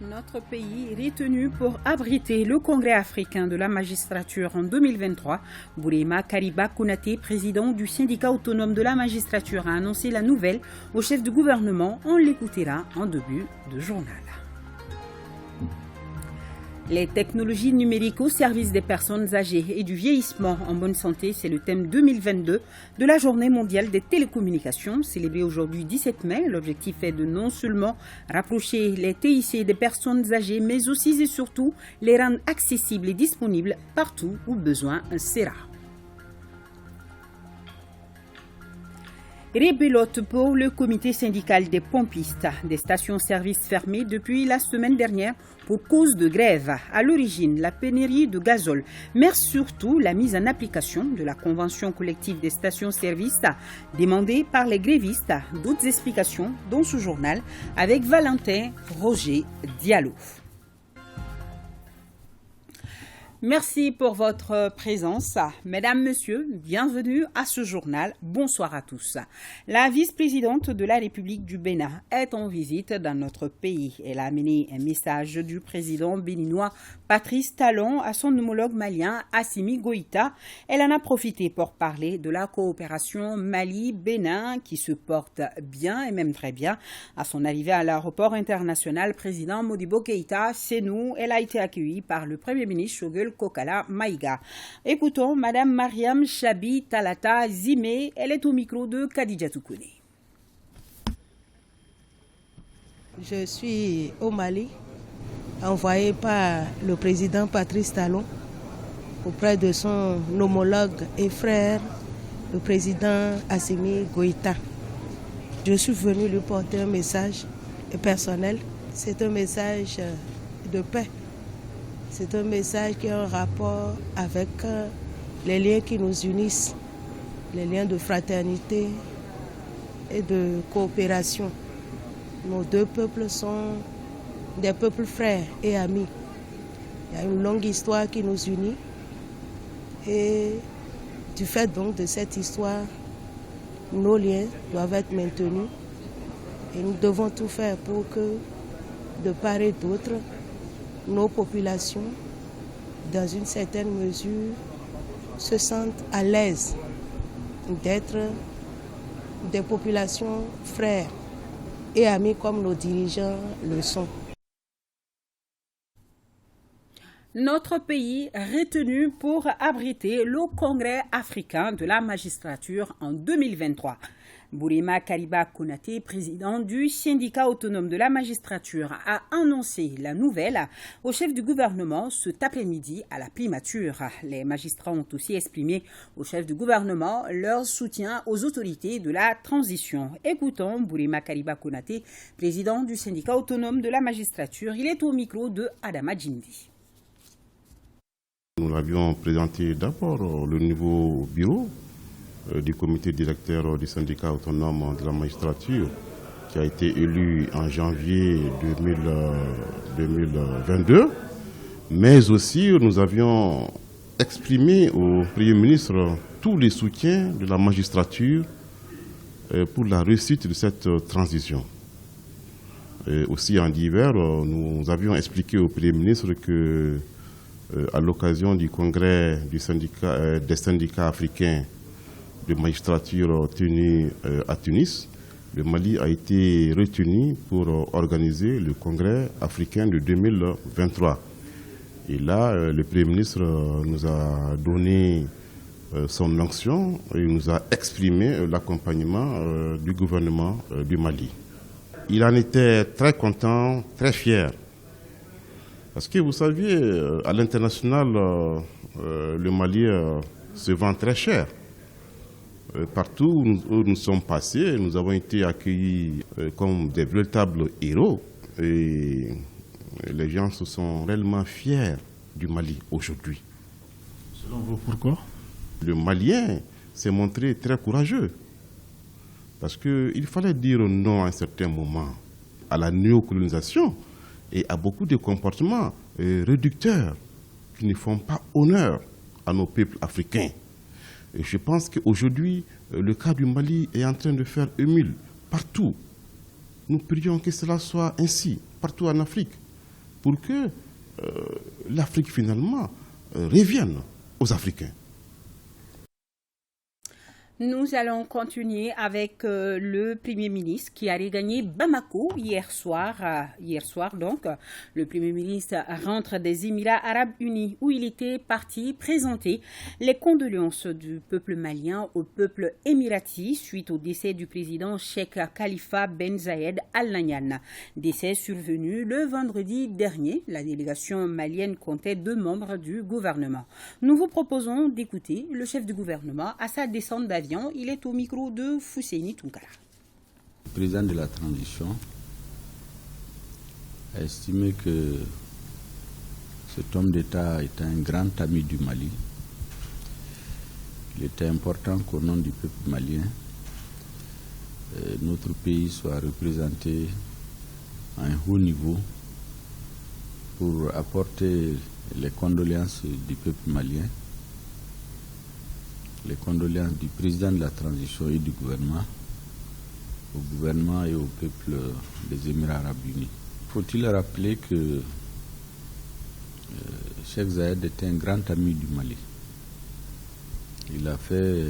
Notre pays est retenu pour abriter le Congrès africain de la magistrature en 2023. Bourema Kariba Konaté, président du syndicat autonome de la magistrature, a annoncé la nouvelle au chef du gouvernement. On l'écoutera en début de journal. Les technologies numériques au service des personnes âgées et du vieillissement en bonne santé, c'est le thème 2022 de la Journée mondiale des télécommunications, célébrée aujourd'hui 17 mai. L'objectif est de non seulement rapprocher les TIC des personnes âgées, mais aussi et surtout les rendre accessibles et disponibles partout où besoin sera. Rebelote pour le comité syndical des pompistes. Des stations-service fermées depuis la semaine dernière pour cause de grève. À l'origine, la pénurie de gazole, mais surtout la mise en application de la convention collective des stations-service demandée par les grévistes. D'autres explications dans ce journal avec Valentin Roger Diallo. Merci pour votre présence. Mesdames, Messieurs, bienvenue à ce journal. Bonsoir à tous. La vice-présidente de la République du Bénin est en visite dans notre pays. Elle a amené un message du président béninois Patrice Talon à son homologue malien Assimi Goïta. Elle en a profité pour parler de la coopération Mali-Bénin qui se porte bien et même très bien. À son arrivée à l'aéroport international, président Modibo Keïta, c'est nous. Elle a été accueillie par le Premier ministre Choguel Kokala Maïga. Écoutons Madame Mariam Chabi Talata Zimé. Elle est au micro de Khadija Toukouni. Je suis au Mali, envoyé par le président Patrice Talon auprès de son homologue et frère, le président Assimi Goïta. Je suis venu lui porter un message personnel. C'est un message de paix. C'est un message qui a un rapport avec les liens qui nous unissent, les liens de fraternité et de coopération. Nos deux peuples sont des peuples frères et amis. Il y a une longue histoire qui nous unit et du fait donc de cette histoire, nos liens doivent être maintenus et nous devons tout faire pour que, de part et d'autre, nos populations, dans une certaine mesure, se sentent à l'aise d'être des populations frères et amis comme nos dirigeants le sont. Notre pays retenu pour abriter le Congrès africain de la magistrature en 2023. Bourema Kariba Konaté, président du syndicat autonome de la magistrature, a annoncé la nouvelle au chef du gouvernement cet après-midi à la primature. Les magistrats ont aussi exprimé au chef du gouvernement leur soutien aux autorités de la transition. Écoutons Bourema Kariba Konaté, président du syndicat autonome de la magistrature. Il est au micro de Adama Djindi. Nous l'avions présenté d'abord le nouveau bureau du comité directeur du syndicat autonome de la magistrature qui a été élu en janvier 2022, mais aussi nous avions exprimé au Premier ministre tous les soutiens de la magistrature pour la réussite de cette transition. Et aussi en divers, nous avions expliqué au Premier ministre que à l'occasion du congrès des syndicats africains de magistrature tenu à Tunis, le Mali a été retenu pour organiser le congrès africain de 2023. Et là, le Premier ministre nous a donné son onction et nous a exprimé l'accompagnement du gouvernement du Mali. Il en était très content, très fier. Parce que vous saviez, à l'international, le Mali se vend très cher. Partout où nous sommes passés, nous avons été accueillis comme des véritables héros. Et les gens se sont réellement fiers du Mali aujourd'hui. Selon vous, pourquoi? Le Malien s'est montré très courageux. Parce qu'il fallait dire non à un certain moment à la néocolonisation et à beaucoup de comportements réducteurs qui ne font pas honneur à nos peuples africains. Et je pense qu'aujourd'hui, le cas du Mali est en train de faire émule partout. Nous prions que cela soit ainsi, partout en Afrique. pour que l'Afrique finalement revienne aux Africains. Nous allons continuer avec le Premier ministre qui a regagné Bamako hier soir. Donc, le Premier ministre rentre des Émirats arabes unis où il était parti présenter les condoléances du peuple malien au peuple émirati suite au décès du président Cheikh Khalifa Ben Zayed Al Nahyan. Décès survenu le vendredi dernier. La délégation malienne comptait 2 membres du gouvernement. Nous vous proposons d'écouter le chef du gouvernement à sa descente d'avion. Il est au micro de Fousseini Tounkara. Le président de la transition a estimé que cet homme d'État était un grand ami du Mali. Il était important qu'au nom du peuple malien, notre pays soit représenté à un haut niveau pour apporter les condoléances du peuple malien, les condoléances du président de la transition et du gouvernement, au gouvernement et au peuple des Émirats arabes unis. Faut-il rappeler que Cheikh Zayed était un grand ami du Mali. Il a fait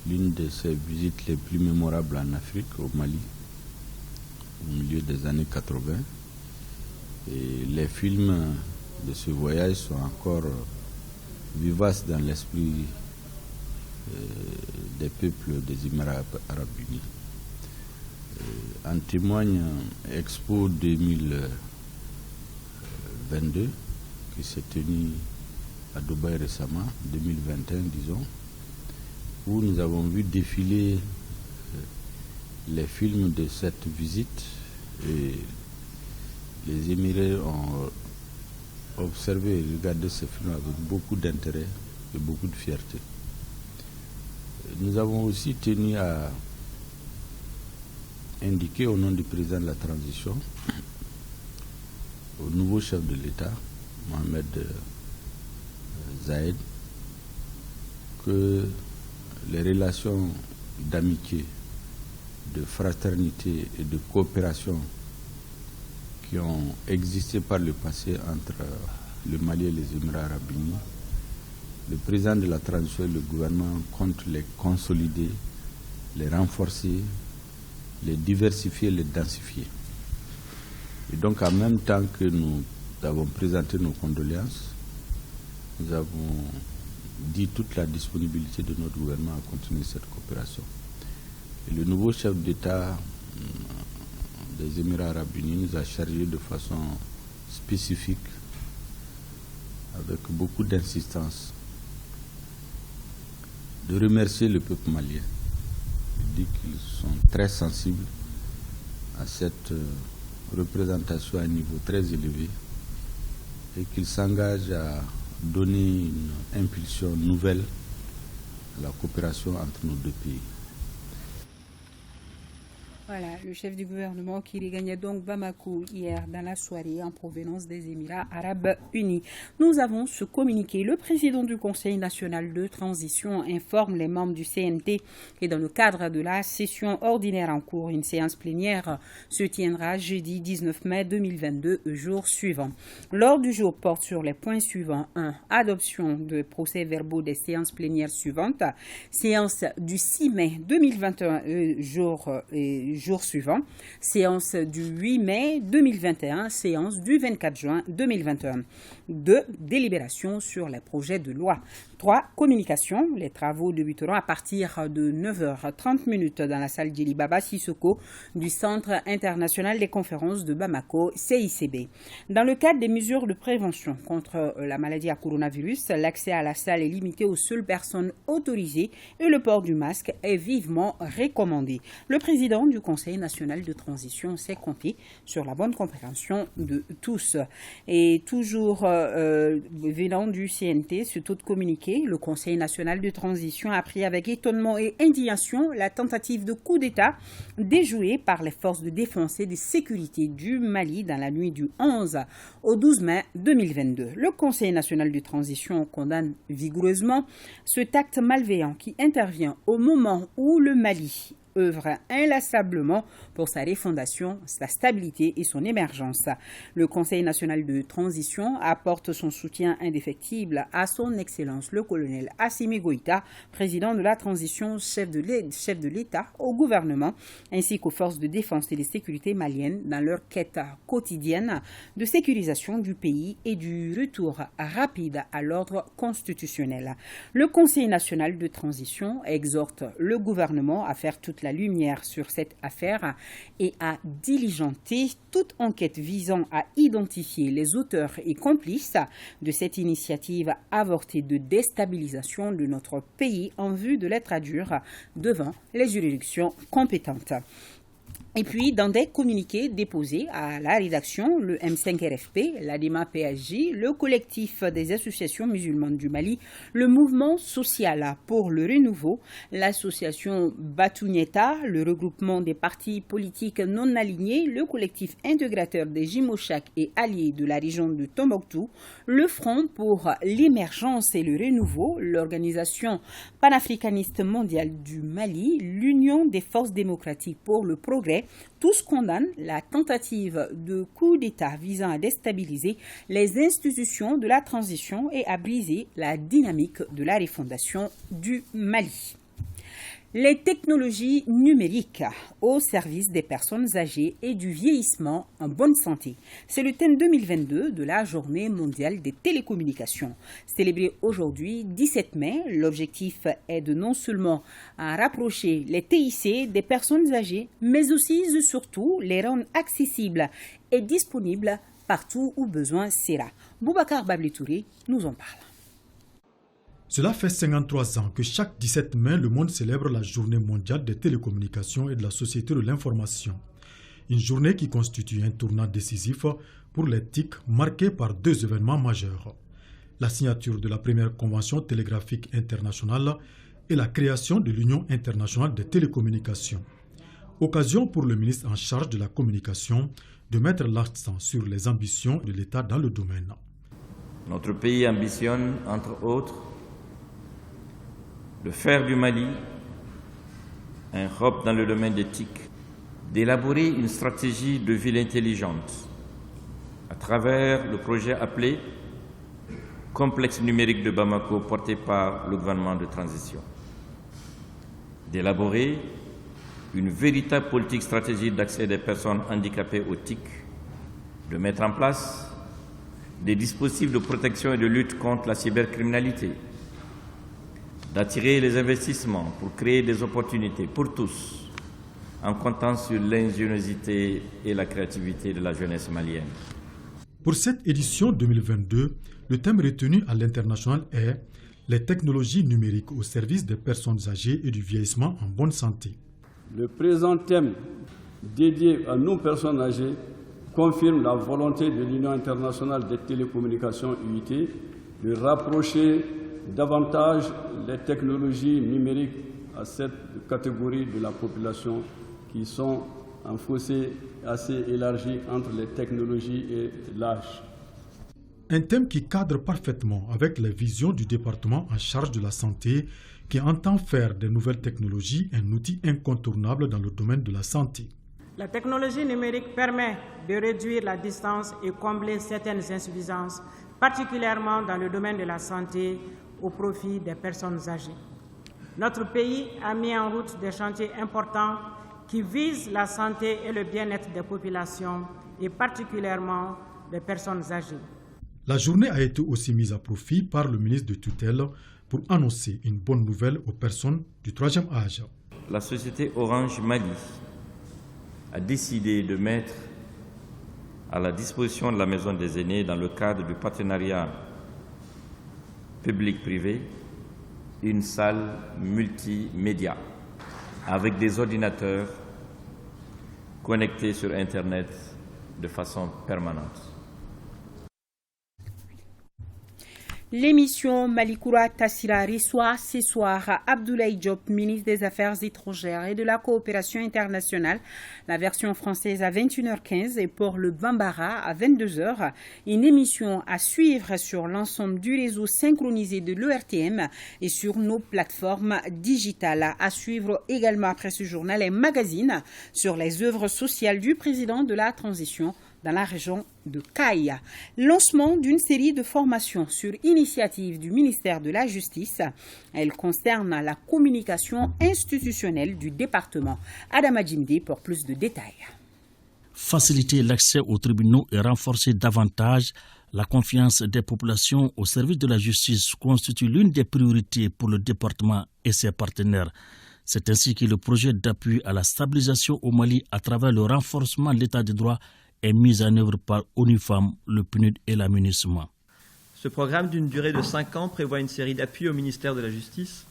l'une de ses visites les plus mémorables en Afrique, au Mali, au milieu des années 80. Et les films de ce voyage sont encore vivaces dans l'esprit des peuples des Émirats arabes unis. En témoigne Expo 2022 qui s'est tenu à Dubaï récemment, 2021 disons, où nous avons vu défiler les films de cette visite et les Émirats ont observé et regardé ces films avec beaucoup d'intérêt et beaucoup de fierté. Nous avons aussi tenu à indiquer au nom du président de la transition, au nouveau chef de l'État, Mohamed Zayed, que les relations d'amitié, de fraternité et de coopération qui ont existé par le passé entre le Mali et les Émirats arabes unis, le président de la transition et le gouvernement comptent les consolider, les renforcer, les diversifier, les densifier. Et donc en même temps que nous avons présenté nos condoléances, nous avons dit toute la disponibilité de notre gouvernement à continuer cette coopération. Et le nouveau chef d'État des Émirats arabes unis nous a chargé de façon spécifique, avec beaucoup d'insistance, de remercier le peuple malien. Il dit qu'ils sont très sensibles à cette représentation à un niveau très élevé et qu'ils s'engagent à donner une impulsion nouvelle à la coopération entre nos deux pays. Voilà, le chef du gouvernement qui regagnait donc Bamako hier dans la soirée en provenance des Émirats arabes unis. Nous avons ce communiqué. Le président du Conseil national de transition informe les membres du CNT que dans le cadre de la session ordinaire en cours, une séance plénière se tiendra jeudi 19 mai 2022, jour suivant. L'ordre du jour porte sur les points suivants. 1. Adoption de procès-verbaux des séances plénières suivantes. Séance du 6 mai 2021, jour suivant, séance du 8 mai 2021, séance du 24 juin 2021. 2. Délibération sur les projets de loi. 3. Communication. Les travaux débuteront à partir de 9h30 dans la salle Djili Baba Sissoko du Centre international des conférences de Bamako, CICB. Dans le cadre des mesures de prévention contre la maladie à coronavirus, l'accès à la salle est limité aux seules personnes autorisées et le port du masque est vivement recommandé. Le président du Conseil national de transition s'est compté sur la bonne compréhension de tous. Et toujours venant du CNT, ce taux de communiqué, le Conseil national de transition a pris avec étonnement et indignation la tentative de coup d'État déjouée par les forces de défense et de sécurité du Mali dans la nuit du 11 au 12 mai 2022. Le Conseil national de transition condamne vigoureusement cet acte malveillant qui intervient au moment où le Mali œuvre inlassablement pour sa refondation, sa stabilité et son émergence. Le Conseil national de transition apporte son soutien indéfectible à son Excellence le colonel Assimi Goïta, président de la transition, chef de l'État au gouvernement, ainsi qu'aux forces de défense et de sécurité maliennes dans leur quête quotidienne de sécurisation du pays et du retour rapide à l'ordre constitutionnel. Le Conseil national de transition exhorte le gouvernement à faire toute la lumière sur cette affaire et à diligenter toute enquête visant à identifier les auteurs et complices de cette initiative avortée de déstabilisation de notre pays en vue de les traduire devant les juridictions compétentes. Et puis, dans des communiqués déposés à la rédaction, le M5RFP, l'ADEMA PSJ, le collectif des associations musulmanes du Mali, le mouvement social pour le renouveau, l'association Batounieta, le regroupement des partis politiques non alignés, le collectif intégrateur des Jimochak et alliés de la région de Tombouctou, le Front pour l'émergence et le renouveau, l'organisation panafricaniste mondiale du Mali, l'Union des forces démocratiques pour le progrès, tous condamnent la tentative de coup d'État visant à déstabiliser les institutions de la transition et à briser la dynamique de la refondation du Mali. Les technologies numériques au service des personnes âgées et du vieillissement en bonne santé. C'est le thème 2022 de la Journée mondiale des télécommunications. Célébrée aujourd'hui, 17 mai, l'objectif est de non seulement rapprocher les TIC des personnes âgées, mais aussi et surtout les rendre accessibles et disponibles partout où besoin sera. Boubacar Babli-Touré nous en parle. Cela fait 53 ans que chaque 17 mai, le monde célèbre la Journée mondiale des télécommunications et de la société de l'information. Une journée qui constitue un tournant décisif pour les TIC marqué par deux événements majeurs. La signature de la première convention télégraphique internationale et la création de l'Union internationale des télécommunications. Occasion pour le ministre en charge de la communication de mettre l'accent sur les ambitions de l'État dans le domaine. Notre pays ambitionne, entre autres, de faire du Mali un hub dans le domaine des TIC, d'élaborer une stratégie de ville intelligente à travers le projet appelé Complexe numérique de Bamako porté par le gouvernement de transition, d'élaborer une véritable politique stratégique d'accès des personnes handicapées aux TIC, de mettre en place des dispositifs de protection et de lutte contre la cybercriminalité, d'attirer les investissements pour créer des opportunités pour tous, en comptant sur l'ingéniosité et la créativité de la jeunesse malienne. Pour cette édition 2022, le thème retenu à l'international est « Les technologies numériques au service des personnes âgées et du vieillissement en bonne santé ». Le présent thème dédié à nos personnes âgées confirme la volonté de l'Union internationale des télécommunications UIT de rapprocher davantage les technologies numériques à cette catégorie de la population qui sont en fossé assez élargi entre les technologies et l'âge. Un thème qui cadre parfaitement avec les visions du département en charge de la santé qui entend faire des nouvelles technologies un outil incontournable dans le domaine de la santé. La technologie numérique permet de réduire la distance et combler certaines insuffisances, particulièrement dans le domaine de la santé, au profit des personnes âgées. Notre pays a mis en route des chantiers importants qui visent la santé et le bien-être des populations et particulièrement des personnes âgées. La journée a été aussi mise à profit par le ministre de tutelle pour annoncer une bonne nouvelle aux personnes du troisième âge. La société Orange Mali a décidé de mettre à la disposition de la Maison des aînés, dans le cadre du partenariat public-privé, une salle multimédia avec des ordinateurs connectés sur Internet de façon permanente. L'émission Malikoura Tassira reçoit ce soir Abdoulaye Diop, ministre des Affaires étrangères et de la coopération internationale. La version française à 21h15 et pour le Bambara à 22h. Une émission à suivre sur l'ensemble du réseau synchronisé de l'ERTM et sur nos plateformes digitales. À suivre également après ce journal et magazine sur les œuvres sociales du président de la transition dans la région de Kaya. Lancement d'une série de formations sur initiative du ministère de la Justice. Elle concerne la communication institutionnelle du département. Adama Djimdi pour plus de détails. Faciliter l'accès aux tribunaux et renforcer davantage la confiance des populations au service de la justice constitue l'une des priorités pour le département et ses partenaires. C'est ainsi que le projet d'appui à la stabilisation au Mali à travers le renforcement de l'état de droit est mise en œuvre par ONU Femmes, le PNUD et l'aménagement. Ce programme d'une durée de 5 ans prévoit une série d'appuis au ministère de la Justice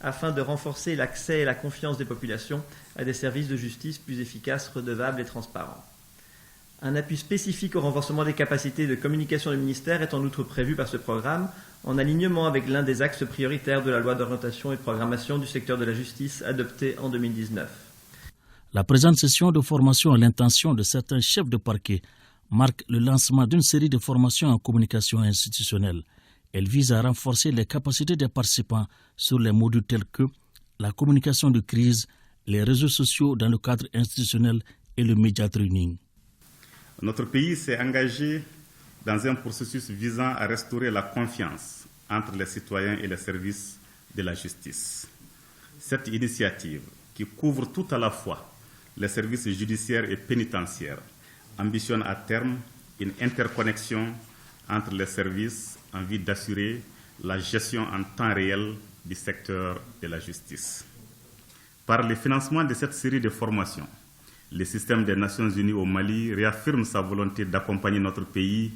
afin de renforcer l'accès et la confiance des populations à des services de justice plus efficaces, redevables et transparents. Un appui spécifique au renforcement des capacités de communication du ministère est en outre prévu par ce programme en alignement avec l'un des axes prioritaires de la loi d'orientation et de programmation du secteur de la justice adoptée en 2019. La présente session de formation à l'intention de certains chefs de parquet marque le lancement d'une série de formations en communication institutionnelle. Elle vise à renforcer les capacités des participants sur les modules tels que la communication de crise, les réseaux sociaux dans le cadre institutionnel et le media training. Notre pays s'est engagé dans un processus visant à restaurer la confiance entre les citoyens et les services de la justice. Cette initiative, qui couvre tout à la fois les services judiciaires et pénitentiaires, ambitionne à terme une interconnexion entre les services en vue d'assurer la gestion en temps réel du secteur de la justice. Par le financement de cette série de formations, le système des Nations Unies au Mali réaffirme sa volonté d'accompagner notre pays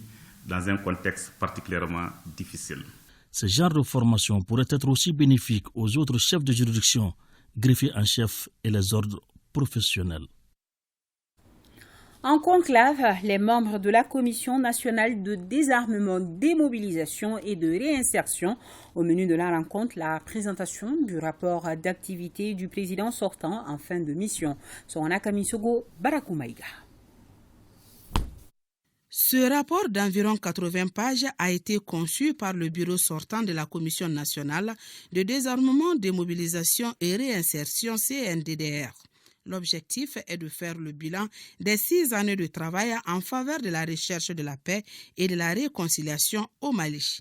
dans un contexte particulièrement difficile. Ce genre de formation pourrait être aussi bénéfique aux autres chefs de juridiction, greffiers en chef et les ordres professionnels. En conclave, les membres de la Commission nationale de désarmement, démobilisation et de réinsertion. Au menu de la rencontre, la présentation du rapport d'activité du président sortant en fin de mission. Sonaka Misogo Barakumaïga. Ce rapport d'environ 80 pages a été conçu par le bureau sortant de la Commission nationale de désarmement, démobilisation et réinsertion CNDDR. L'objectif est de faire le bilan des 6 années de travail en faveur de la recherche de la paix et de la réconciliation au Mali.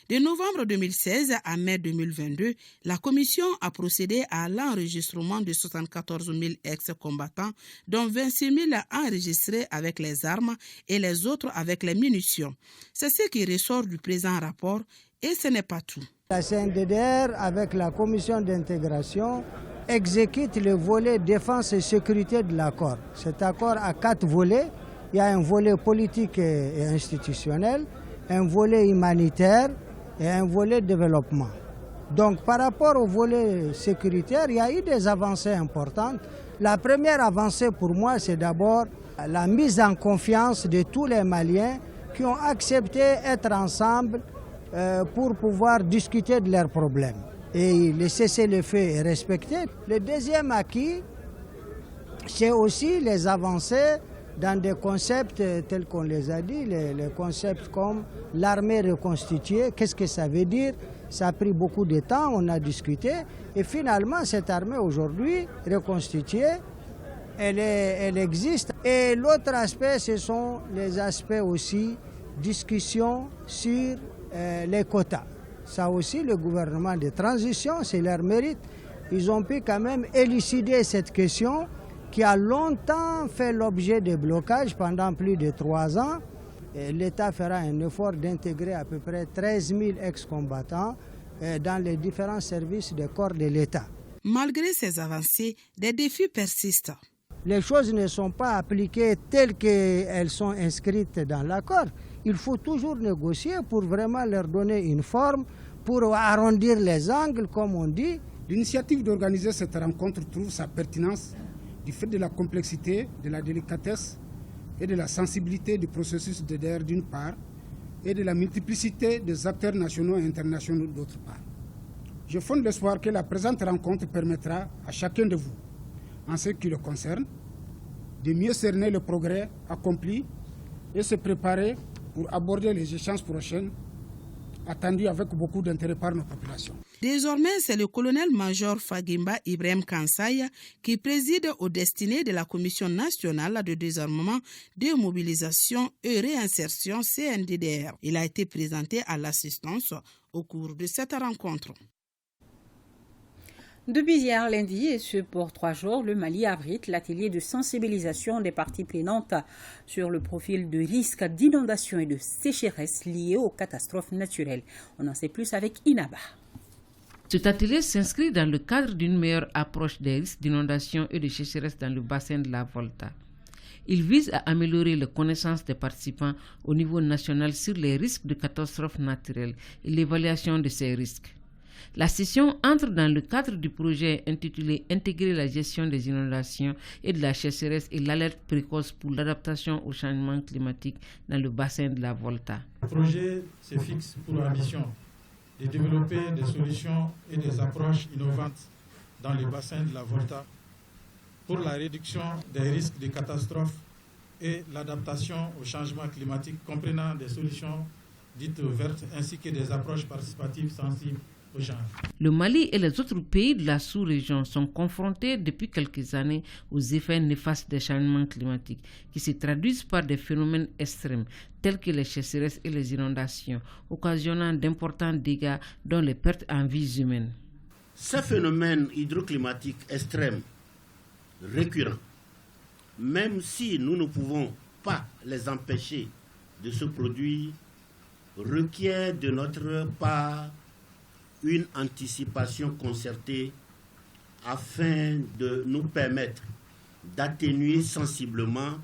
De novembre 2016 à mai 2022, la Commission a procédé à l'enregistrement de 74 000 ex-combattants, dont 26 000 enregistrés avec les armes et les autres avec les munitions. C'est ce qui ressort du présent rapport et ce n'est pas tout. La CNDDR, avec la Commission d'intégration, exécute le volet défense et sécurité de l'accord. Cet accord a 4 volets. Il y a un volet politique et institutionnel, un volet humanitaire et un volet développement. Donc par rapport au volet sécuritaire, il y a eu des avancées importantes. La première avancée pour moi, c'est d'abord la mise en confiance de tous les Maliens qui ont accepté d'être ensemble pour pouvoir discuter de leurs problèmes. Et le cessez-le-feu est respecté. Le deuxième acquis, c'est aussi les avancées dans des concepts tels qu'on les a dit, les concepts comme l'armée reconstituée. Qu'est-ce que ça veut dire? Ça a pris beaucoup de temps, on a discuté. Et finalement, cette armée aujourd'hui reconstituée, elle existe. Et l'autre aspect, ce sont les aspects aussi, discussion sur les quotas. Ça aussi, le gouvernement de transition, c'est leur mérite. Ils ont pu quand même élucider cette question qui a longtemps fait l'objet de blocages pendant plus de 3 ans. L'État fera un effort d'intégrer à peu près 13 000 ex-combattants dans les différents services des corps de l'État. Malgré ces avancées, des défis persistent. Les choses ne sont pas appliquées telles qu'elles sont inscrites dans l'accord. Il faut toujours négocier pour vraiment leur donner une forme, pour arrondir les angles, comme on dit. L'initiative d'organiser cette rencontre trouve sa pertinence du fait de la complexité, de la délicatesse et de la sensibilité du processus DDR d'une part, et de la multiplicité des acteurs nationaux et internationaux d'autre part. Je fonde l'espoir que la présente rencontre permettra à chacun de vous, en ce qui le concerne, de mieux cerner le progrès accompli et se préparer pour aborder les échanges prochains attendus avec beaucoup d'intérêt par nos populations. Désormais, c'est le colonel-major Fagimba Ibrahim Kansaya qui préside aux destinées de la Commission nationale de désarmement, démobilisation et réinsertion CNDDR. Il a été présenté à l'assistance au cours de cette rencontre. Depuis hier lundi, et ce pour 3 jours, le Mali abrite l'atelier de sensibilisation des parties prenantes sur le profil de risque d'inondation et de sécheresse liés aux catastrophes naturelles. On en sait plus avec Inaba. Cet atelier s'inscrit dans le cadre d'une meilleure approche des risques d'inondation et de sécheresse dans le bassin de la Volta. Il vise à améliorer les connaissances des participants au niveau national sur les risques de catastrophes naturelles et l'évaluation de ces risques. La session entre dans le cadre du projet intitulé « Intégrer la gestion des inondations et de la sécheresse et l'alerte précoce pour l'adaptation au changement climatique dans le bassin de la Volta ». Le projet se fixe pour ambition de développer des solutions et des approches innovantes dans le bassin de la Volta pour la réduction des risques de catastrophes et l'adaptation au changement climatique, comprenant des solutions dites vertes ainsi que des approches participatives sensibles. Le Mali et les autres pays de la sous-région sont confrontés depuis quelques années aux effets néfastes des changements climatiques qui se traduisent par des phénomènes extrêmes tels que les sécheresses et les inondations, occasionnant d'importants dégâts dont les pertes en vies humaines. Ces phénomènes hydroclimatiques extrêmes, récurrents, même si nous ne pouvons pas les empêcher de se produire, requièrent de notre part une anticipation concertée afin de nous permettre d'atténuer sensiblement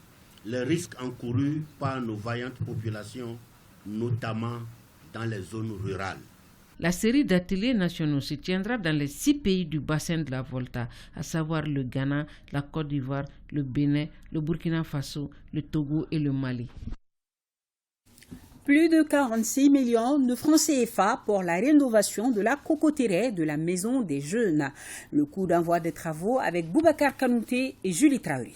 les risques encourus par nos vaillantes populations, notamment dans les zones rurales. La série d'ateliers nationaux se tiendra dans les 6 pays du bassin de la Volta, à savoir le Ghana, la Côte d'Ivoire, le Bénin, le Burkina Faso, le Togo et le Mali. Plus de 46 millions de francs CFA pour la rénovation de la cocoterie de la Maison des Jeunes. Le coup d'envoi des travaux avec Boubacar Kanouté et Julie Traoré.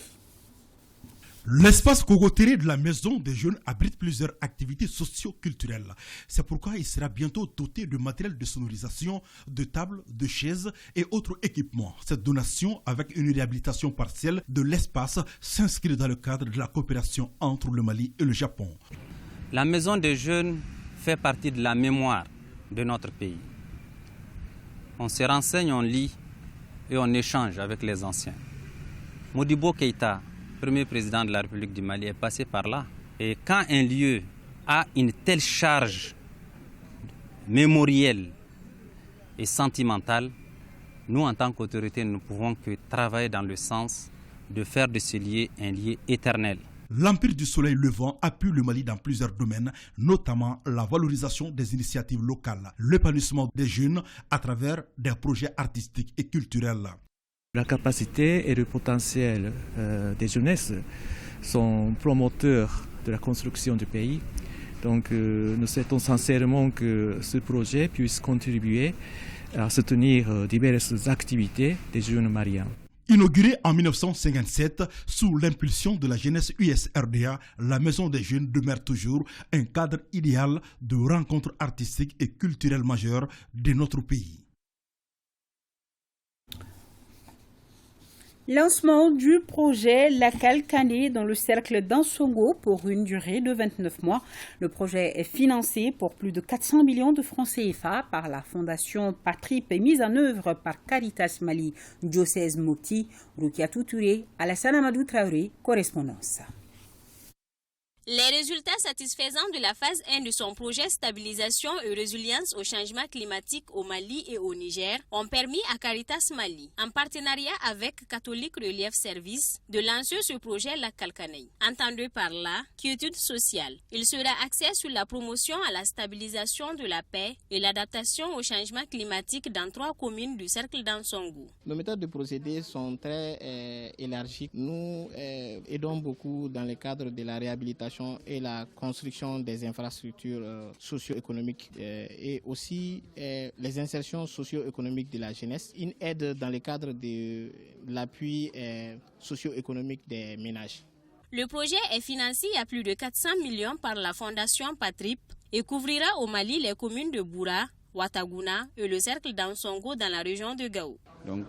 L'espace cocoterie de la Maison des Jeunes abrite plusieurs activités socio-culturelles. C'est pourquoi il sera bientôt doté de matériel de sonorisation, de tables, de chaises et autres équipements. Cette donation, avec une réhabilitation partielle de l'espace, s'inscrit dans le cadre de la coopération entre le Mali et le Japon. La Maison des Jeunes fait partie de la mémoire de notre pays. On se renseigne, on lit et on échange avec les anciens. Modibo Keïta, premier président de la République du Mali, est passé par là. Et quand un lieu a une telle charge mémorielle et sentimentale, nous, en tant qu'autorité, ne pouvons que travailler dans le sens de faire de ce lieu un lieu éternel. L'Empire du Soleil levant appuie le Mali dans plusieurs domaines, notamment la valorisation des initiatives locales, l'épanouissement des jeunes à travers des projets artistiques et culturels. La capacité et le potentiel des jeunesses sont promoteurs de la construction du pays. Donc nous souhaitons sincèrement que ce projet puisse contribuer à soutenir diverses activités des jeunes maliens. Inaugurée en 1957 sous l'impulsion de la jeunesse USRDA, la Maison des Jeunes demeure toujours un cadre idéal de rencontres artistiques et culturelles majeures de notre pays. Lancement du projet La Calcanée dans le cercle d'Ansongo pour une durée de 29 mois. Le projet est financé pour plus de 400 millions de francs CFA par la Fondation Patrip et mise en œuvre par Caritas Mali, Diocèse Moti, Roukiatou Touré, Alassane Amadou Traoré, correspondance. Les résultats satisfaisants de la phase 1 de son projet Stabilisation et résilience au changement climatique au Mali et au Niger ont permis à Caritas Mali, en partenariat avec Catholic Relief Service, de lancer ce projet La Calcanée. Entendu par là, quiétude sociale. Il sera axé sur la promotion à la stabilisation de la paix et l'adaptation au changement climatique dans 3 communes du cercle d'Ansongo. Nos méthodes de procédés sont très élargies. Nous aidons beaucoup dans le cadre de la réhabilitation l'éducation et la construction des infrastructures socio-économiques et aussi les insertions socio-économiques de la jeunesse. Une aide dans le cadre de l'appui socio-économique des ménages. Le projet est financé à plus de 400 millions par la Fondation Patrip et couvrira au Mali les communes de Boura, Ouattaguna et le cercle d'Ansongo dans la région de Gao. Donc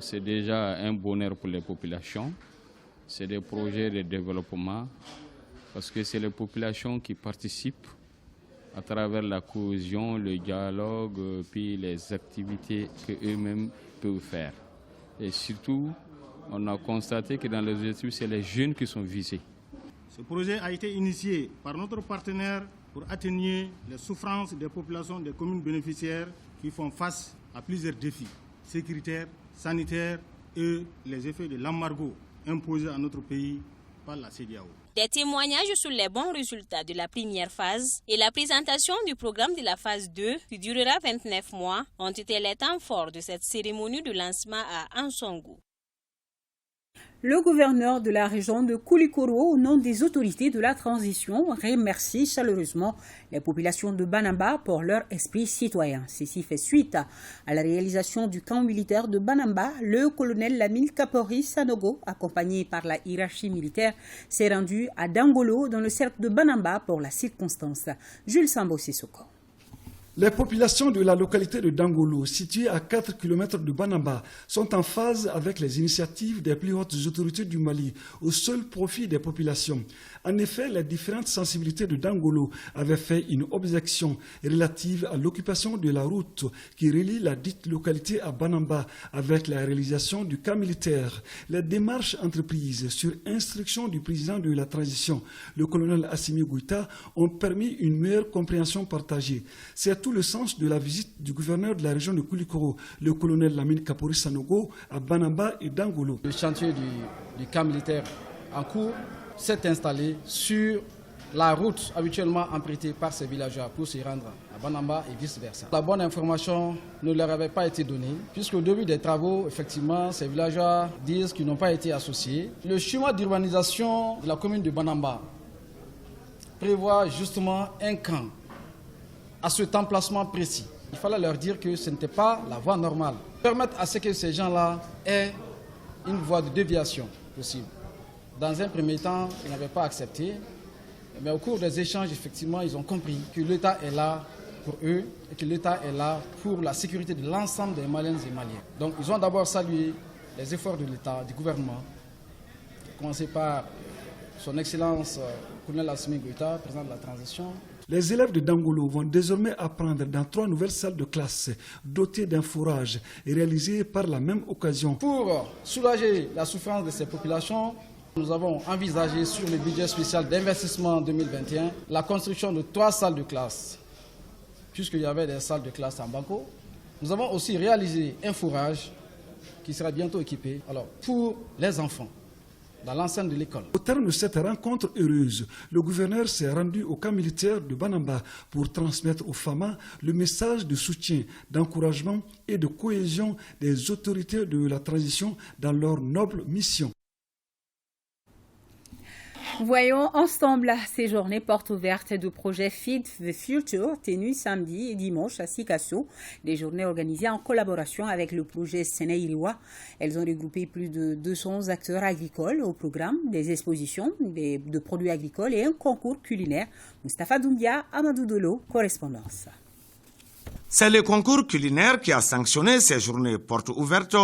c'est déjà un bonheur pour les populations. C'est des projets de développement parce que c'est les populations qui participent à travers la cohésion, le dialogue, puis les activités qu'eux-mêmes peuvent faire. Et surtout, on a constaté que dans les objectifs, c'est les jeunes qui sont visés. Ce projet a été initié par notre partenaire pour atténuer les souffrances des populations des communes bénéficiaires qui font face à plusieurs défis sécuritaires, sanitaires et les effets de l'embargo imposé à notre pays par la CEDEAO. Des témoignages sur les bons résultats de la première phase et la présentation du programme de la phase 2 qui durera 29 mois ont été les temps forts de cette cérémonie de lancement à Ansongo. Le gouverneur de la région de Koulikoro, au nom des autorités de la transition, remercie chaleureusement les populations de Banamba pour leur esprit citoyen. Ceci fait suite à la réalisation du camp militaire de Banamba. Le colonel Lamine Kapori Sanogo, accompagné par la hiérarchie militaire, s'est rendu à Dangolo dans le cercle de Banamba pour la circonstance. Jules Sambo Sissoko. Les populations de la localité de Dangolo, située à 4 km de Banamba, sont en phase avec les initiatives des plus hautes autorités du Mali, au seul profit des populations. En effet, les différentes sensibilités de Dangolo avaient fait une objection relative à l'occupation de la route qui relie la dite localité à Banamba avec la réalisation du camp militaire. Les démarches entreprises sur instruction du président de la transition, le colonel Assimi Goïta, ont permis une meilleure compréhension partagée. C'est tout le sens de la visite du gouverneur de la région de Koulikoro, le colonel Lamine Kapori Sanogo, à Banamba et Dangolo. Le chantier du camp militaire en cours s'est installé sur la route habituellement empruntée par ces villageois pour se rendre à Banamba et vice-versa. La bonne information ne leur avait pas été donnée, puisqu'au début des travaux, effectivement, ces villageois disent qu'ils n'ont pas été associés. Le schéma d'urbanisation de la commune de Banamba prévoit justement un camp à cet emplacement précis. Il fallait leur dire que ce n'était pas la voie normale. Permettre à ce que ces gens-là aient une voie de déviation possible. Dans un premier temps, ils n'avaient pas accepté, mais au cours des échanges, effectivement, ils ont compris que l'État est là pour eux et que l'État est là pour la sécurité de l'ensemble des Maliennes et Maliens. Donc ils ont d'abord salué les efforts de l'État, du gouvernement, commencé par son Excellence colonel Assimi Goïta, président de la transition. Les élèves de Dangolo vont désormais apprendre dans 3 nouvelles salles de classe dotées d'un fourrage et réalisées par la même occasion. Pour soulager la souffrance de ces populations, nous avons envisagé sur le budget spécial d'investissement 2021 la construction de 3 salles de classe, puisqu'il y avait des salles de classe en banco. Nous avons aussi réalisé un fourrage qui sera bientôt équipé pour les enfants dans l'enceinte de l'école. Au terme de cette rencontre heureuse, le gouverneur s'est rendu au camp militaire de Banamba pour transmettre aux FAMA le message de soutien, d'encouragement et de cohésion des autorités de la transition dans leur noble mission. Voyons ensemble ces journées portes ouvertes du projet Feed the Future, tenues samedi et dimanche à Sikasso. Des journées organisées en collaboration avec le projet Sénéiriwa. Elles ont regroupé plus de 200 acteurs agricoles au programme, des expositions de produits agricoles et un concours culinaire. Mustapha Doumbia, Amadou Dolo, correspondance. C'est le concours culinaire qui a sanctionné ces journées portes ouvertes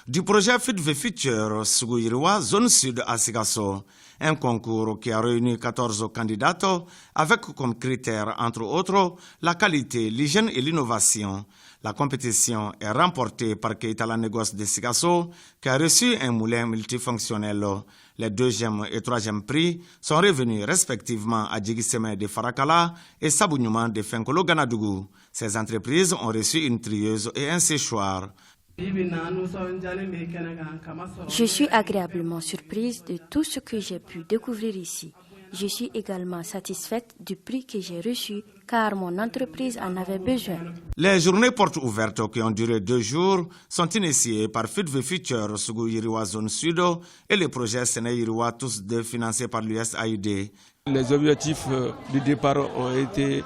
du projet Feed the Future Suguiriwa, zone sud à Sikasso. Un concours qui a réuni 14 candidats avec comme critère, entre autres, la qualité, l'hygiène et l'innovation. La compétition est remportée par Keita la Négoce de Sikasso, qui a reçu un moulin multifonctionnel. Les 2e et 3e prix sont revenus respectivement à Djigiseme de Farakala et Sabouniouman de Fenkolo Ganadougou. Ces entreprises ont reçu une trieuse et un séchoir. Je suis agréablement surprise de tout ce que j'ai pu découvrir ici. Je suis également satisfaite du prix que j'ai reçu car mon entreprise en avait besoin. Les journées portes ouvertes qui ont duré 2 jours sont initiées par Feed the Future Sugu Yiriwa Zone Sud et le projet Séné Yiriwa, tous deux financés par l'USAID. Les objectifs du départ ont été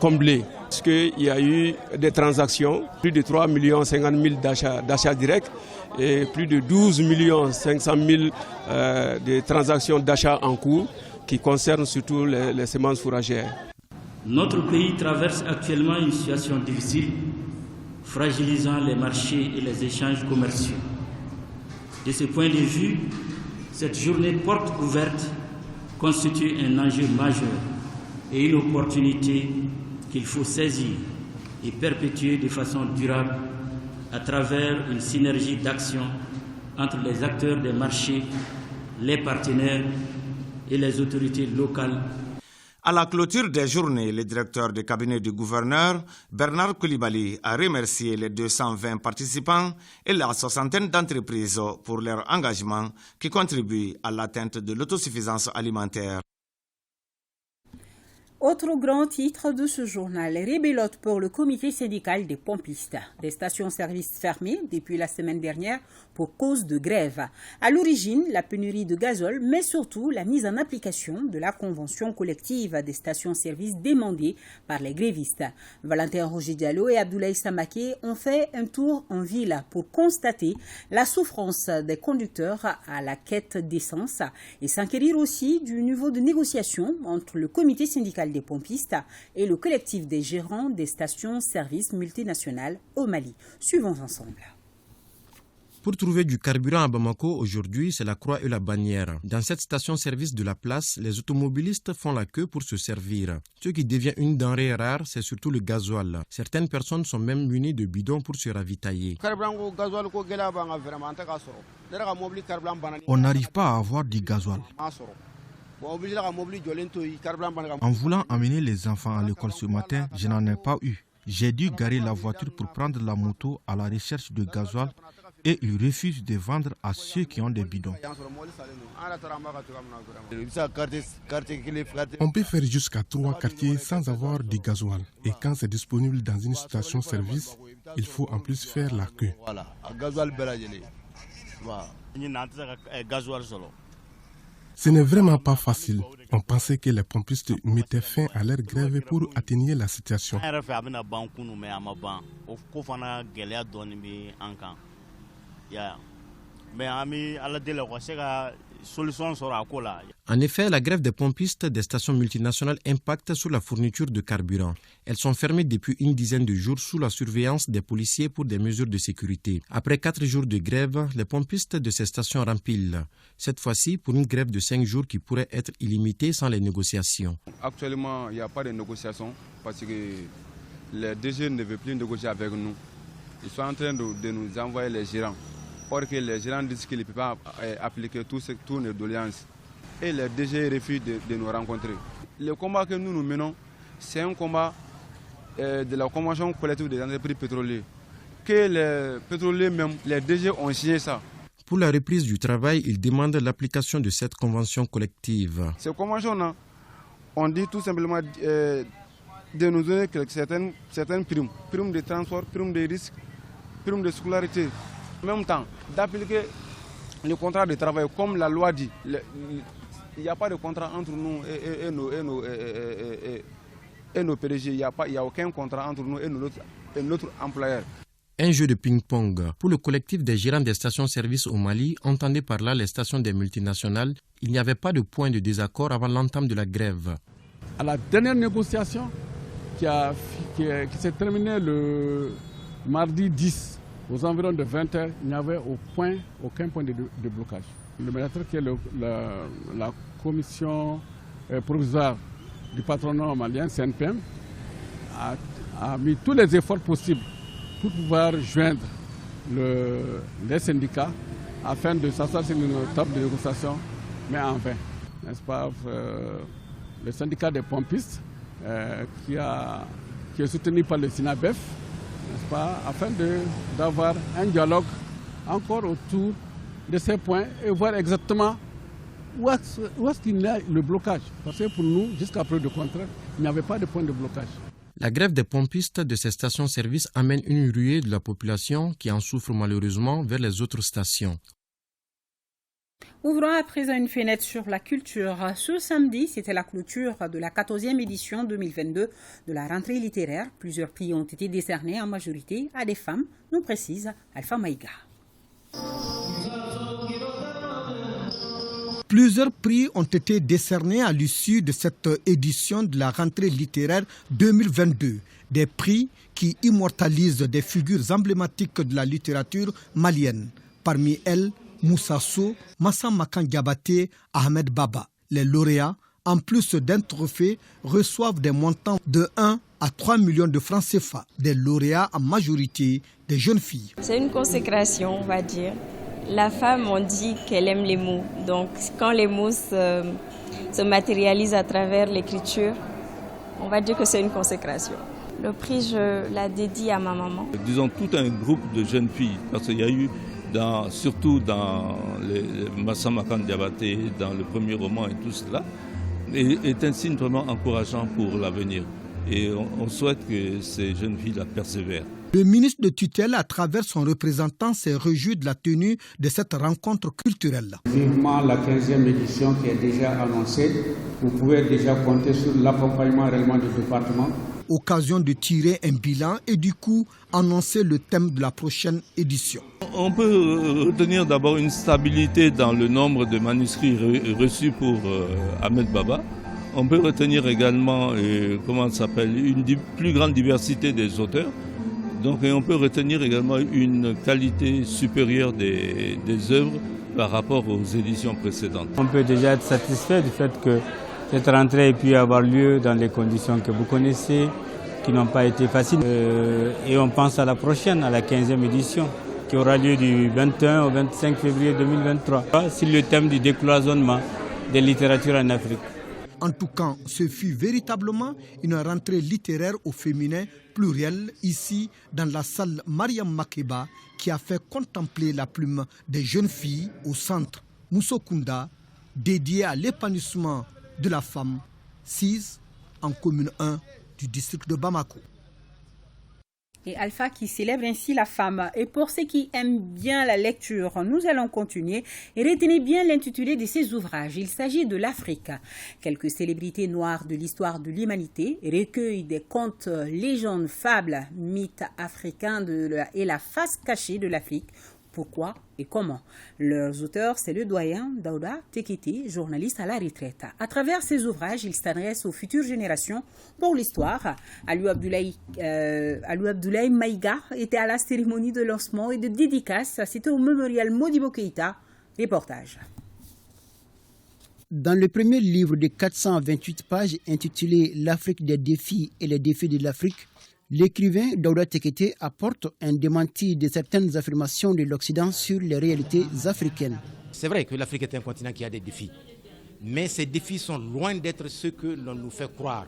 comblés. Parce qu'il y a eu des transactions, plus de 3 50 000 d'achats directs et plus de 12 500 000 de transactions d'achats en cours qui concernent surtout les semences fourragères. Notre pays traverse actuellement une situation difficile, fragilisant les marchés et les échanges commerciaux. De ce point de vue, cette journée porte ouverte constitue un enjeu majeur et une opportunité qu'il faut saisir et perpétuer de façon durable à travers une synergie d'action entre les acteurs des marchés, les partenaires et les autorités locales. À la clôture des journées, le directeur de cabinet du gouverneur, Bernard Koulibaly, a remercié les 220 participants et la soixantaine d'entreprises pour leur engagement qui contribue à l'atteinte de l'autosuffisance alimentaire. Autre grand titre de ce journal, rebelote pour le comité syndical des pompistes. Des stations-service fermées depuis la semaine dernière pour cause de grève. À l'origine, la pénurie de gazole, mais surtout la mise en application de la convention collective des stations-service demandée par les grévistes. Valentin Roger Diallo et Abdoulaye Samaké ont fait un tour en ville pour constater la souffrance des conducteurs à la quête d'essence et s'enquérir aussi du niveau de négociation entre le comité syndical des pompistes et le collectif des gérants des stations-service multinationales au Mali. Suivons ensemble. Pour trouver du carburant à Bamako, aujourd'hui, c'est la croix et la bannière. Dans cette station-service de la place, les automobilistes font la queue pour se servir. Ce qui devient une denrée rare, c'est surtout le gasoil. Certaines personnes sont même munies de bidons pour se ravitailler. On n'arrive pas à avoir du gasoil. En voulant amener les enfants à l'école ce matin, je n'en ai pas eu. J'ai dû garer la voiture pour prendre la moto à la recherche de gasoil et ils refusent de vendre à ceux qui ont des bidons. On peut faire jusqu'à 3 quartiers sans avoir du gasoil. Et quand c'est disponible dans une station-service, il faut en plus faire la queue. Ce n'est vraiment pas facile. On pensait que les pompistes mettaient fin à leur grève pour atténuer la situation. En effet, la grève des pompistes des stations multinationales impacte sur la fourniture de carburant. Elles sont fermées depuis une dizaine de jours sous la surveillance des policiers pour des mesures de sécurité. Après 4 jours de grève, les pompistes de ces stations rempilent. Cette fois-ci, pour une grève de 5 jours qui pourrait être illimitée sans les négociations. Actuellement, il n'y a pas de négociation parce que les DG ne veulent plus négocier avec nous. Ils sont en train de nous envoyer les gérants. Or que les gérants disent qu'ils ne peuvent pas appliquer tous nos doléances. Et les DG refusent de nous rencontrer. Le combat que nous menons, c'est un combat de la convention collective des entreprises pétrolières. Que les pétroliers même, les DG ont signé ça. Pour la reprise du travail, ils demandent l'application de cette convention collective. Cette convention-là, on dit tout simplement de nous donner certaines primes. Primes de transport, primes de risque, primes de scolarité. En même temps, d'appliquer le contrat de travail comme la loi dit. Il n'y a pas de contrat entre nous et nos PDG. Il n'y a aucun contrat entre nous et notre employeur. Un jeu de ping-pong. Pour le collectif des gérants des stations-service au Mali, entendez par là les stations des multinationales, il n'y avait pas de point de désaccord avant l'entame de la grève. À la dernière négociation qui s'est terminée le mardi 10, aux environs de 20h, il n'y avait aucun point de blocage. Le médiateur qui est la commission provisoire du patronat malien, CNPM, a mis tous les efforts possibles pour pouvoir joindre les syndicats afin de s'asseoir sur une table de négociation, mais en vain. N'est-ce pas, le syndicat des pompistes qui est soutenu par le SINABEF, n'est-ce pas, afin d'avoir un dialogue encore autour de ces points et voir exactement où est-ce qu'il y a le blocage. Parce que pour nous, jusqu'à preuve de contraire, il n'y avait pas de point de blocage. La grève des pompistes de ces stations-service amène une ruée de la population qui en souffre malheureusement vers les autres stations. Ouvrons à présent une fenêtre sur la culture. Ce samedi, c'était la clôture de la 14e édition 2022 de la rentrée littéraire. Plusieurs prix ont été décernés en majorité à des femmes, nous précise Alpha Maïga. Plusieurs prix ont été décernés à l'issue de cette édition de la rentrée littéraire 2022. Des prix qui immortalisent des figures emblématiques de la littérature malienne. Parmi elles, Moussa Sow, Massa Makan Diabaté, Ahmed Baba. Les lauréats, en plus d'un trophée, reçoivent des montants de 1 à 3 millions de francs CFA. Des lauréats en majorité des jeunes filles. C'est une consécration, on va dire. La femme, on dit qu'elle aime les mots. Donc quand les mots se matérialisent à travers l'écriture, on va dire que c'est une consécration. Le prix, je la dédie à ma maman. Disons tout un groupe de jeunes filles, parce qu'il y a eu, surtout dans les Massa Makan Diabaté, dans le premier roman et tout cela, est un signe vraiment encourageant pour l'avenir. Et on souhaite que ces jeunes filles la persévèrent. Le ministre de tutelle, à travers son représentant, s'est réjoui de la tenue de cette rencontre culturelle. Vivement la 15e édition qui est déjà annoncée. Vous pouvez déjà compter sur l'accompagnement réellement du département. Occasion de tirer un bilan et du coup annoncer le thème de la prochaine édition. On peut retenir d'abord une stabilité dans le nombre de manuscrits reçus pour Ahmed Baba. On peut retenir également une plus grande diversité des auteurs. Donc, et on peut retenir également une qualité supérieure des œuvres par rapport aux éditions précédentes. On peut déjà être satisfait du fait que cette rentrée ait pu avoir lieu dans les conditions que vous connaissez, qui n'ont pas été faciles. Et on pense à la prochaine, à la 15e édition, qui aura lieu du 21 au 25 février 2023, sur le thème du décloisonnement des littératures en Afrique. En tout cas, ce fut véritablement une rentrée littéraire au féminin pluriel ici dans la salle Mariam Makeba qui a fait contempler la plume des jeunes filles au centre Moussokunda dédié à l'épanouissement de la femme, 6 en commune 1 du district de Bamako. Et Alpha qui célèbre ainsi la femme. Et pour ceux qui aiment bien la lecture, nous allons continuer et retenez bien l'intitulé de ces ouvrages. Il s'agit de l'Afrique. Quelques célébrités noires de l'histoire de l'humanité recueillent des contes, légendes, fables, mythes africains et la face cachée de l'Afrique. Pourquoi et comment? Leurs auteurs, c'est le doyen Daouda Tekete, journaliste à la retraite. À travers ses ouvrages, il s'adresse aux futures générations pour l'histoire. Alou Abdoulaye Maïga était à la cérémonie de lancement et de dédicace. C'était au mémorial Modibo Keïta. Reportage. Dans le premier livre de 428 pages intitulé « L'Afrique des défis et les défis de l'Afrique », l'écrivain Daouda Tekete apporte un démenti de certaines affirmations de l'Occident sur les réalités africaines. C'est vrai que l'Afrique est un continent qui a des défis, mais ces défis sont loin d'être ceux que l'on nous fait croire.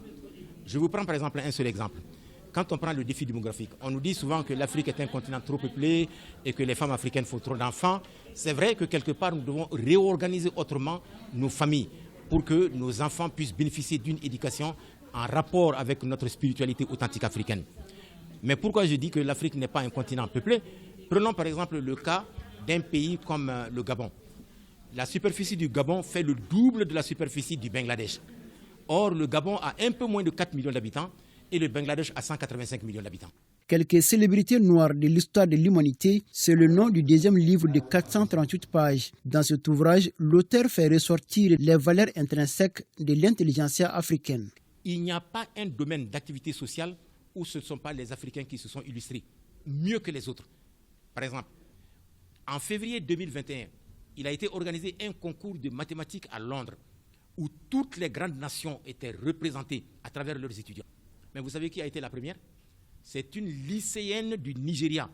Je vous prends par exemple un seul exemple. Quand on prend le défi démographique, on nous dit souvent que l'Afrique est un continent trop peuplé et que les femmes africaines font trop d'enfants. C'est vrai que quelque part nous devons réorganiser autrement nos familles pour que nos enfants puissent bénéficier d'une éducation en rapport avec notre spiritualité authentique africaine. Mais pourquoi je dis que l'Afrique n'est pas un continent peuplé? Prenons par exemple le cas d'un pays comme le Gabon. La superficie du Gabon fait le double de la superficie du Bangladesh. Or, le Gabon a un peu moins de 4 millions d'habitants et le Bangladesh a 185 millions d'habitants. Quelques célébrités noires de l'histoire de l'humanité, c'est le nom du deuxième livre de 438 pages. Dans cet ouvrage, l'auteur fait ressortir les valeurs intrinsèques de l'intelligentsia africaine. Il n'y a pas un domaine d'activité sociale où ce ne sont pas les Africains qui se sont illustrés mieux que les autres. Par exemple, en février 2021, il a été organisé un concours de mathématiques à Londres où toutes les grandes nations étaient représentées à travers leurs étudiants. Mais vous savez qui a été la première? C'est une lycéenne du Nigeria,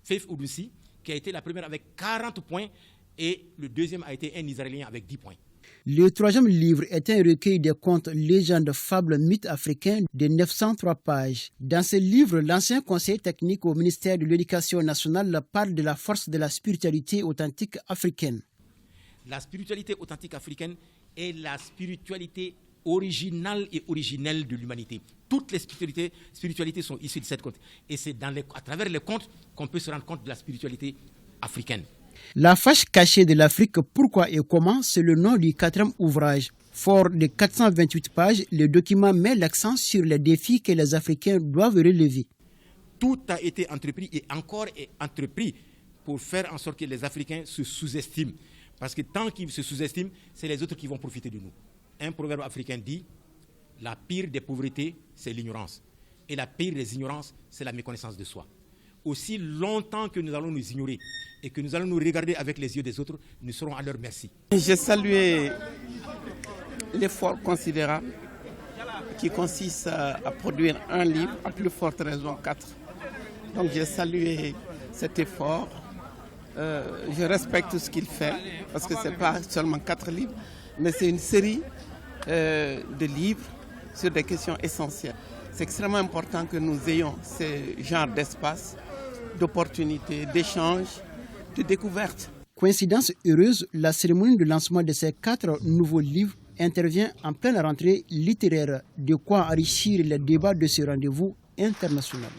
Faith Oudousi, qui a été la première avec 40 points et le deuxième a été un Israélien avec 10 points. Le troisième livre est un recueil de contes, légendes, fables, mythes africains de 903 pages. Dans ce livre, l'ancien conseiller technique au ministère de l'Éducation nationale parle de la force de la spiritualité authentique africaine. La spiritualité authentique africaine est la spiritualité originale et originelle de l'humanité. Toutes les spiritualités sont issues de cette conte. Et c'est à travers les contes qu'on peut se rendre compte de la spiritualité africaine. La fâche cachée de l'Afrique, pourquoi et comment, c'est le nom du 4e ouvrage. Fort de 428 pages, le document met l'accent sur les défis que les Africains doivent relever. Tout a été entrepris et encore est entrepris pour faire en sorte que les Africains se sous-estiment. Parce que tant qu'ils se sous-estiment, c'est les autres qui vont profiter de nous. Un proverbe africain dit, la pire des pauvretés, c'est l'ignorance. Et la pire des ignorances, c'est la méconnaissance de soi. Aussi longtemps que nous allons nous ignorer et que nous allons nous regarder avec les yeux des autres, nous serons à leur merci. J'ai salué l'effort considérable qui consiste à produire un livre, à plus forte raison 4. Donc j'ai salué cet effort. Je respecte tout ce qu'il fait parce que ce n'est pas seulement 4 livres, mais c'est une série de livres sur des questions essentielles. C'est extrêmement important que nous ayons ce genre d'espace, d'opportunités, d'échanges, de découvertes. Coïncidence heureuse, la cérémonie de lancement de ces 4 nouveaux livres intervient en pleine rentrée littéraire, de quoi enrichir les débats de ce rendez-vous international.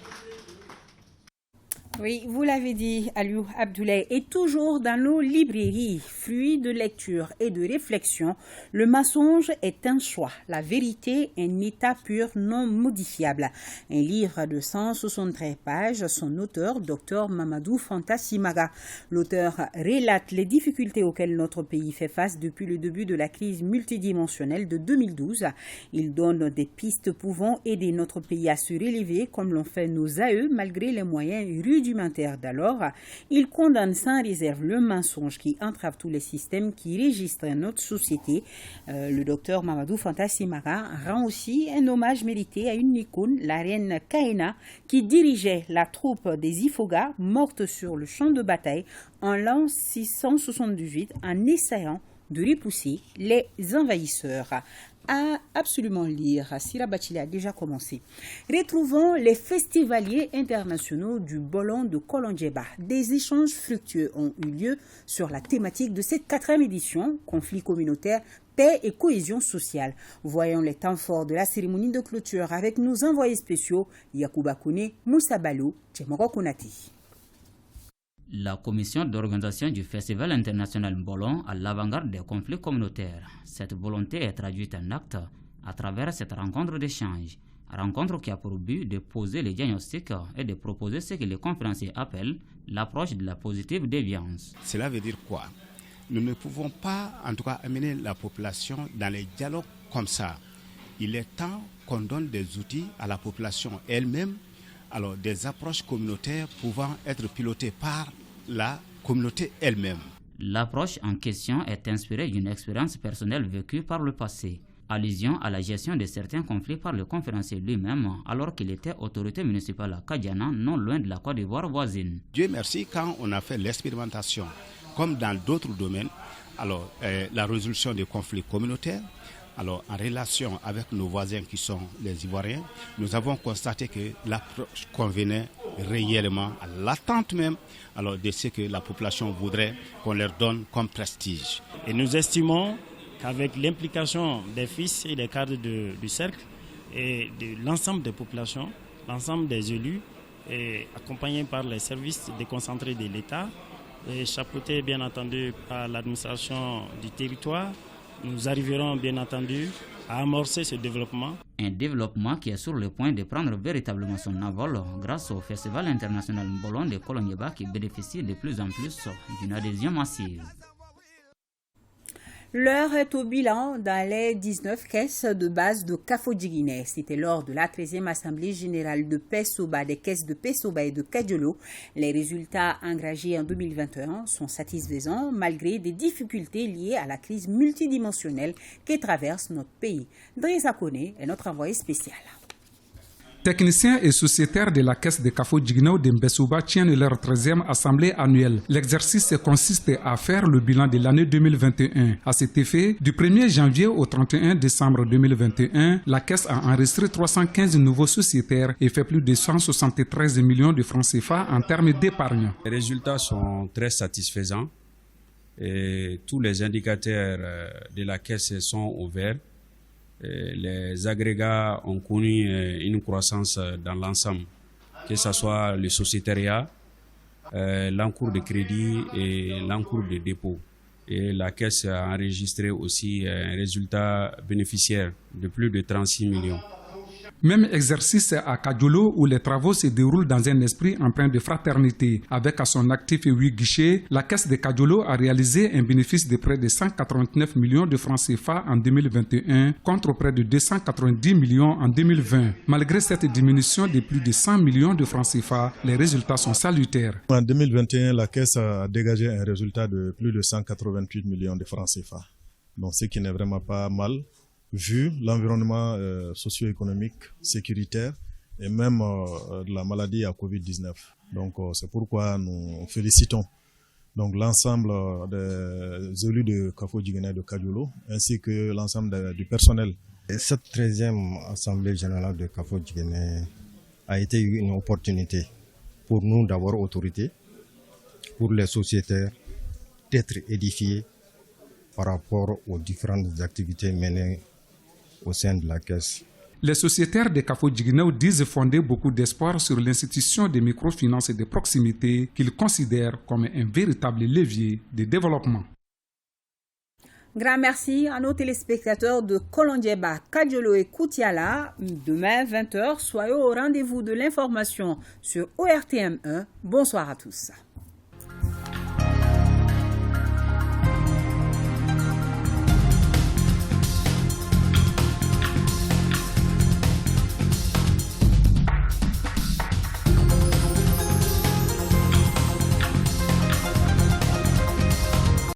Oui, vous l'avez dit, Aliou Abdoulaye est toujours dans nos librairies. Fruit de lecture et de réflexion, le mensonge est un choix, la vérité un état pur non modifiable. Un livre de 173 pages, son auteur, Dr Mamadou Fanta Simaga. L'auteur relate les difficultés auxquelles notre pays fait face depuis le début de la crise multidimensionnelle de 2012. Il donne des pistes pouvant aider notre pays à se relever comme l'ont fait nos aïeux malgré les moyens rudimentaires d'alors. Il condamne sans réserve le mensonge qui entrave tous les systèmes qui régissent notre société. Le docteur Mamadou Fanta Simaga rend aussi un hommage mérité à une icône, la reine Kaina, qui dirigeait la troupe des Ifoga, morte sur le champ de bataille en l'an 678 en essayant de repousser les envahisseurs. À absolument lire, Sira Bachili a déjà commencé. Retrouvons les festivaliers internationaux du Bolon de Kolonjeba. Des échanges fructueux ont eu lieu sur la thématique de cette 4e édition, conflit communautaire, paix et cohésion sociale. Voyons les temps forts de la cérémonie de clôture avec nos envoyés spéciaux Yacouba Kone, Moussa Balou, Tchemoro Konati. La commission d'organisation du Festival international Bolon à l'avant-garde des conflits communautaires. Cette volonté est traduite en actes à travers cette rencontre d'échange. Rencontre qui a pour but de poser les diagnostics et de proposer ce que les conférenciers appellent l'approche de la positive déviance. Cela veut dire quoi? Nous ne pouvons pas, en tout cas, amener la population dans les dialogues comme ça. Il est temps qu'on donne des outils à la population elle-même. Alors, des approches communautaires pouvant être pilotées par la communauté elle-même. L'approche en question est inspirée d'une expérience personnelle vécue par le passé. Allusion à la gestion de certains conflits par le conférencier lui-même alors qu'il était autorité municipale à Kadiana, non loin de la Côte d'Ivoire voisine. Dieu merci, quand on a fait l'expérimentation, comme dans d'autres domaines, alors la résolution des conflits communautaires, alors, en relation avec nos voisins qui sont les Ivoiriens, nous avons constaté que l'approche convenait réellement à l'attente même alors, de ce que la population voudrait qu'on leur donne comme prestige. Et nous estimons qu'avec l'implication des fils et des cadres du cercle et de l'ensemble des populations, l'ensemble des élus, et accompagnés par les services déconcentrés de l'État, et chapeautés bien entendu par l'administration du territoire, nous arriverons bien entendu à amorcer ce développement. Un développement qui est sur le point de prendre véritablement son envol grâce au Festival international Bolon de Kolonjeba qui bénéficie de plus en plus d'une adhésion massive. L'heure est au bilan dans les 19 caisses de base de Kafodjiguinè. C'était lors de la 13e Assemblée générale de Pesoba, des caisses de Pesoba et de Kadjolo. Les résultats engagés en 2021 sont satisfaisants malgré des difficultés liées à la crise multidimensionnelle qui traverse notre pays. Dresa Kone est notre envoyé spécial. Techniciens et sociétaires de la caisse de Kafodjiguinè de Mbessouba tiennent leur 13e assemblée annuelle. L'exercice consiste à faire le bilan de l'année 2021. À cet effet, du 1er janvier au 31 décembre 2021, la caisse a enregistré 315 nouveaux sociétaires et fait plus de 173 millions de francs CFA en termes d'épargne. Les résultats sont très satisfaisants et tous les indicateurs de la caisse sont au vert. Les agrégats ont connu une croissance dans l'ensemble, que ce soit le sociétariat, l'encours de crédit et l'encours de dépôt. Et la caisse a enregistré aussi un résultat bénéficiaire de plus de 36 millions. Même exercice à Kadiolo où les travaux se déroulent dans un esprit empreint de fraternité. Avec à son actif 8 guichets, la caisse de Kadiolo a réalisé un bénéfice de près de 189 millions de francs CFA en 2021 contre près de 290 millions en 2020. Malgré cette diminution de plus de 100 millions de francs CFA, les résultats sont salutaires. En 2021, la caisse a dégagé un résultat de plus de 188 millions de francs CFA. Donc ce qui n'est vraiment pas mal, vu l'environnement socio-économique, sécuritaire et même de la maladie à Covid-19. Donc c'est pourquoi nous félicitons donc l'ensemble des élus de Kafo-Djiguena et de Kadiolo ainsi que l'ensemble du personnel. Et cette 13e Assemblée générale de Kafo-Djiguena a été une opportunité pour nous d'avoir autorité, pour les sociétaires d'être édifiés par rapport aux différentes activités menées au sein de la caisse. Les sociétaires de Kafo-Djiguena disent fonder beaucoup d'espoir sur l'institution des microfinances et de proximité qu'ils considèrent comme un véritable levier de développement. Grand merci à nos téléspectateurs de Kolondieba, Kadiolo et Koutiala. Demain, 20h, soyez au rendez-vous de l'information sur ORTM1. Bonsoir à tous.